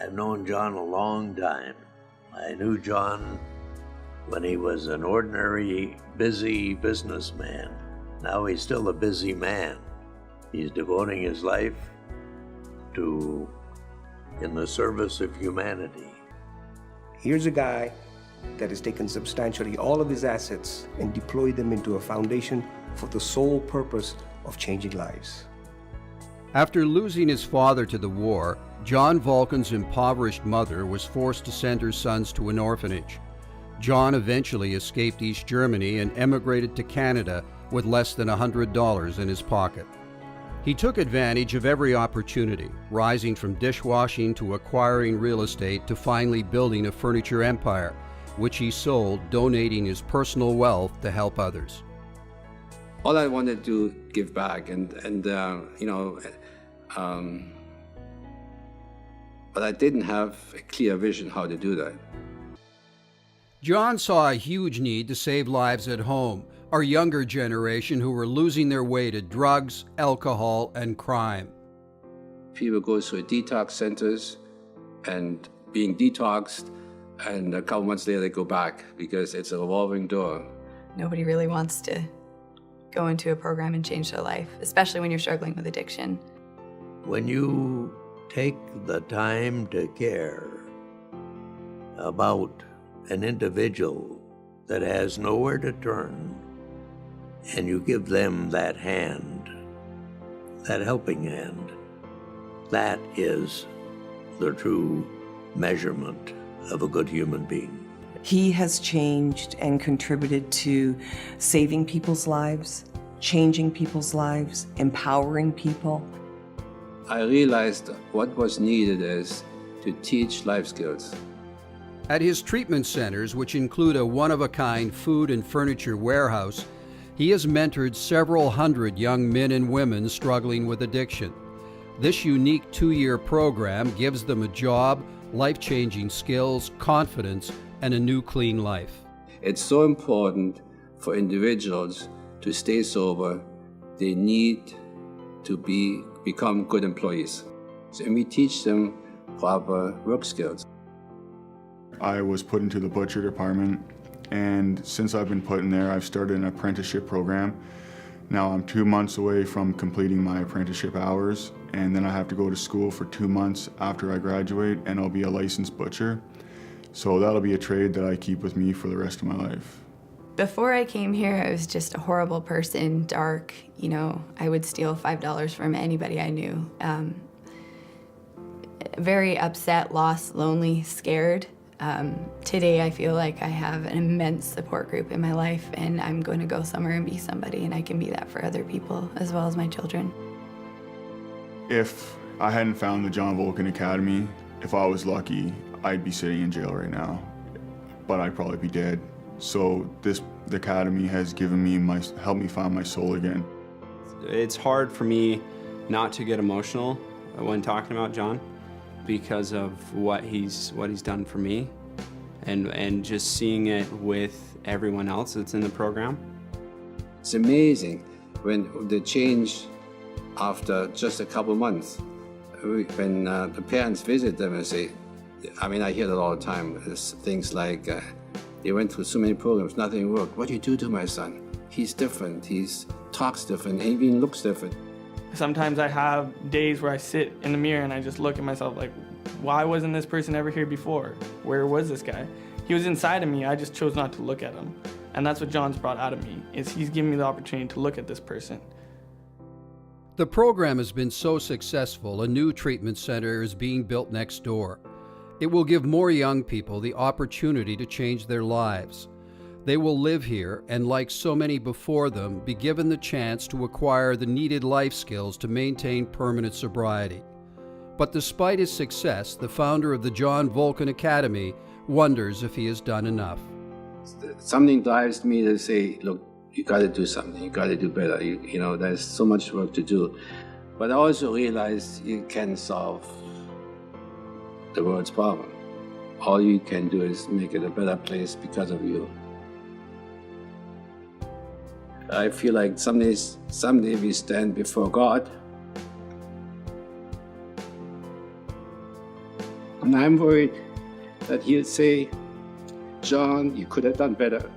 I've known John a long time. I knew John when he was an ordinary, busy businessman. Now he's still a busy man. He's devoting his life in the service of humanity. Here's a guy that has taken substantially all of his assets and deployed them into a foundation for the sole purpose of changing lives. After losing his father to the war, John Volken's impoverished mother was forced to send her sons to an orphanage. John eventually escaped East Germany and emigrated to Canada with less than $100 in his pocket. He took advantage of every opportunity, rising from dishwashing to acquiring real estate to finally building a furniture empire, which he sold, donating his personal wealth to help others. All I wanted to give back, but I didn't have a clear vision how to do that. John saw a huge need to save lives at home, our younger generation who were losing their way to drugs, alcohol, and crime. People go through detox centers and being detoxed, and a couple months later they go back because it's a revolving door. Nobody really wants to go into a program and change their life, especially when you're struggling with addiction. When you take the time to care about an individual that has nowhere to turn, and you give them that hand, that helping hand, that is the true measurement of a good human being. He has changed and contributed to saving people's lives, changing people's lives, empowering people. I realized what was needed is to teach life skills. At his treatment centers, which include a one-of-a-kind food and furniture warehouse, he has mentored several hundred young men and women struggling with addiction. This unique 2-year program gives them a job, life-changing skills, confidence, and a new clean life. It's so important for individuals to stay sober. They need to become good employees. And we teach them proper work skills. I was put into the butcher department, and since I've been put in there, I've started an apprenticeship program. Now I'm 2 months away from completing my apprenticeship hours, and then I have to go to school for 2 months after I graduate, and I'll be a licensed butcher. So that'll be a trade that I keep with me for the rest of my life. Before I came here, I was just a horrible person, dark. I would steal $5 from anybody I knew. Very upset, lost, lonely, scared. Today I feel like I have an immense support group in my life, and I'm going to go somewhere and be somebody, and I can be that for other people as well as my children. If I hadn't found the John Volken Academy, if I was lucky, I'd be sitting in jail right now, but I'd probably be dead. So the academy has helped me find my soul again. It's hard for me not to get emotional when talking about John because of what he's done for me, and just seeing it with everyone else that's in the program. It's amazing when the change after just a couple months, when the parents visit them and say, I hear that all the time. It's things like, they went through so many programs, nothing worked. What do you do to my son? He's different, he talks different, and even looks different. Sometimes I have days where I sit in the mirror and I just look at myself like, why wasn't this person ever here before? Where was this guy? He was inside of me, I just chose not to look at him. And that's what John's brought out of me, is he's given me the opportunity to look at this person. The program has been so successful, a new treatment center is being built next door. It will give more young people the opportunity to change their lives. They will live here and, like so many before them, be given the chance to acquire the needed life skills to maintain permanent sobriety. But despite his success, the founder of the John Volken Academy wonders if he has done enough. Something drives me to say, look, you got to do something, you got to do better. There's so much work to do. But I also realize you can solve the world's problem. All you can do is make it a better place because of you. I feel like someday we stand before God. And I'm worried that he'll say, John, you could have done better.